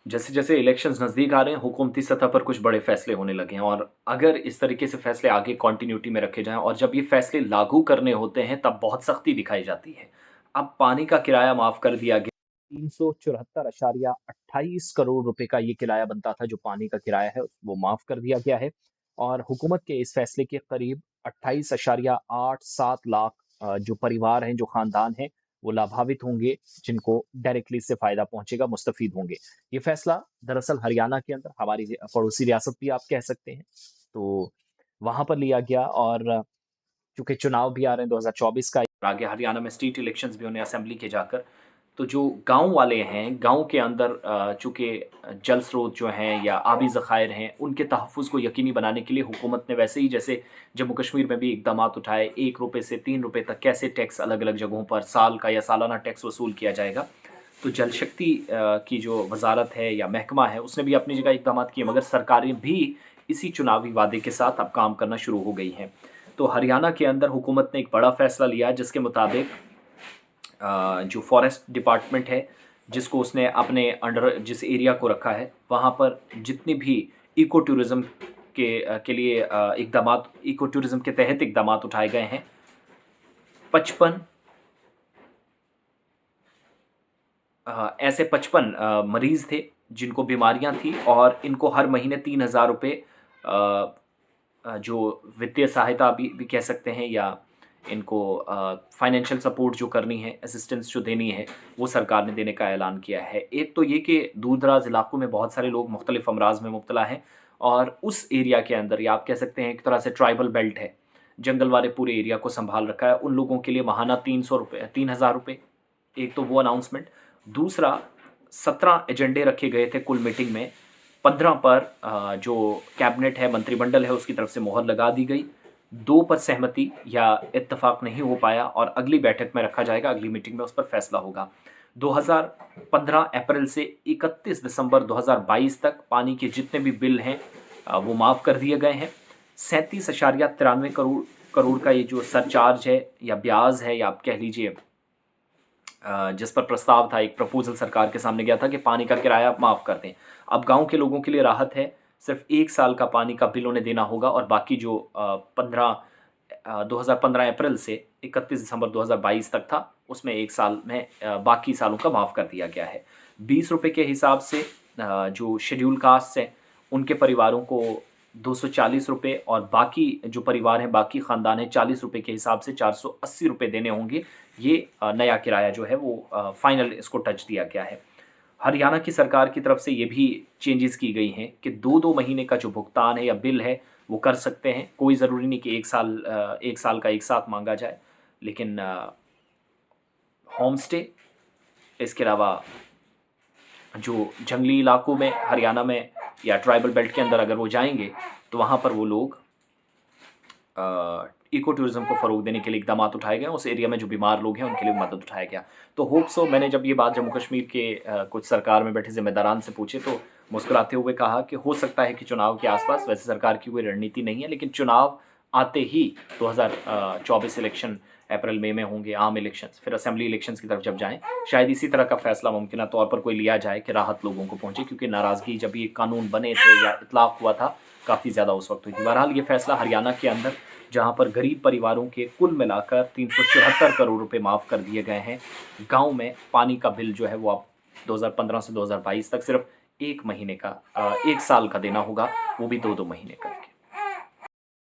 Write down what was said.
जैसे जैसे इलेक्शंस नज़दीक आ रहे हैं, हुकूमती सतह पर कुछ बड़े फैसले होने लगे हैं और अगर इस तरीके से फैसले आगे कंटिन्यूटी में रखे जाएँ और जब ये फैसले लागू करने होते हैं, तब बहुत सख्ती दिखाई जाती है। अब पानी का किराया माफ़ कर दिया गया। 374.28 करोड़ रुपए का ये किराया बनता था, जो पानी का किराया है, वो माफ़ कर दिया गया है और हुकूमत के इस फैसले के करीब 28.87 लाख जो परिवार हैं, जो खानदान हैं, वो लाभान्वित होंगे, जिनको डायरेक्टली इससे फ़ायदा पहुँचेगा, मुस्तफ़ीद होंगे। ये फ़ैसला दरअसल हरियाणा के अंदर हमारी पड़ोसी रियासत भी आप कह सकते हैं, तो वहाँ पर लिया गया और चूँकि चुनाव भी आ रहे हैं 2024 का, आगे हरियाणा में स्टेट इलेक्शंस भी होने असेंबली के जाकर, तो जो गाँव वाले हैं, गाँव के अंदर चूँकि जल स्रोत जो हैं या आबी ज़खायर हैं, उनके तहफ़्फ़ुज़ को यकीनी बनाने के लिए हुकूमत ने वैसे ही जैसे जम्मू कश्मीर में भी इक़दामात उठाए, ₹1 से ₹3 तक कैसे टैक्स अलग-अलग जगहों पर साल का या सालाना टैक्स वसूल किया जाएगा। तो जल शक्ति की जो वज़ारत है या महकमा है, उसने भी अपनी जगह इक़दामात किए, मगर सरकारें भी इसी चुनावी वादे के साथ अब काम करना शुरू हो गई हैं। तो हरियाणा के अंदर हुकूमत ने एक बड़ा फ़ैसला लिया है, जिसके मुताबिक जो फ़ॉरेस्ट डिपार्टमेंट है, जिसको उसने अपने अंडर जिस एरिया को रखा है, वहाँ पर जितनी भी इको टूरिज़्म के लिए इक़दामात इको टूरिज़्म के तहत इक़दामात उठाए गए हैं, 55 ऐसे 55 मरीज़ थे, जिनको बीमारियाँ थी और इनको हर महीने ₹3000 जो वित्तीय सहायता भी कह सकते हैं या इनको फाइनेंशियल सपोर्ट जो करनी है, असिस्टेंस जो देनी है, वो सरकार ने देने का ऐलान किया है। एक तो ये कि दूर-दराज़ इलाकों में बहुत सारे लोग मुख्तलिफ़ अमराज़ में मुब्तला हैं और उस एरिया के अंदर या आप कह सकते हैं एक तरह से ट्राइबल बेल्ट है, जंगल वाले पूरे एरिया को सँभाल रखा है। उन लोगों के लिए माहाना ₹300 ₹3000, एक तो वो अनाउंसमेंट। दूसरा, 17 एजेंडे रखे गए थे कुल मीटिंग में, 15 पर जो कैबिनेट है, मंत्रिमंडल है, उसकी तरफ से मोहर लगा दी गई। 2 पर सहमति या इत्तेफ़ाक नहीं हो पाया और अगली बैठक में रखा जाएगा, अगली मीटिंग में उस पर फैसला होगा। 2015 अप्रैल से 31 दिसंबर 2022 तक पानी के जितने भी बिल हैं वो माफ़ कर दिए गए हैं। 37.93 करोड़ करोड़ का ये जो सरचार्ज है या ब्याज है या आप कह लीजिए जिस पर प्रस्ताव था, एक प्रपोज़ल सरकार के सामने गया था कि पानी का किराया आप माफ़ कर दें। अब गाँव के लोगों के लिए राहत है, सिर्फ़ 1 साल का पानी का बिल उन्हें देना होगा और बाकी जो 2015 अप्रैल से 31 दिसंबर 2022 तक था, उसमें 1 साल में बाकी सालों का माफ़ कर दिया गया है। ₹20 के हिसाब से जो शेड्यूल कास्ट्स हैं, उनके परिवारों को ₹240 और बाकी जो परिवार हैं, बाकी ख़ानदान हैं, ₹40 के हिसाब से ₹480 देने होंगे। ये नया किराया जो है वो फाइनल इसको टच दिया गया है। हरियाणा की सरकार की तरफ से ये भी चेंजेस की गई हैं कि 2-2 महीने का जो भुगतान है या बिल है, वो कर सकते हैं। कोई ज़रूरी नहीं कि 1 साल का एक साथ माँगा जाए। लेकिन होम स्टे, इसके अलावा जो जंगली इलाकों में हरियाणा में या ट्राइबल बेल्ट के अंदर अगर वो जाएँगे, तो वहाँ पर वो लोग इको टूरिज़्म को फ़रोग़ देने के लिए इक़दामात उठाए गए। उस एरिया में जो बीमार लोग हैं, उनके लिए मदद उठाया गया। तो होप सो मैंने जब ये बात जम्मू कश्मीर के कुछ सरकार में बैठे ज़िम्मेदारान से पूछी, तो मुस्कुराते हुए कहा कि हो सकता है कि चुनाव के आस-पास वैसे सरकार की कोई रणनीति नहीं है, लेकिन चुनाव आते ही 2024 इलेक्शन अप्रैल-मई में होंगे, आम इलेक्शंस, फिर असेंबली इलेक्शंस की तरफ जब जाएँ, शायद इसी तरह का फ़ैसला मुमकिना तौर पर कोई लिया जाए कि राहत लोगों को पहुँचे, क्योंकि नाराज़गी जब ये कानून बने थे या इत्तलाक़ हुआ था, काफ़ी ज़्यादा उस वक़्त हुई थी। बहरहाल ये फ़ैसला हरियाणा के अंदर, जहाँ पर गरीब परिवारों के कुल मिलाकर 374 करोड़ रुपए माफ़ कर दिए गए हैं। गाँव में पानी का बिल जो है वो अब 2015 से 2022 तक सिर्फ़ 1 महीने का 1 साल का देना होगा, वो भी 2-2 महीने करके।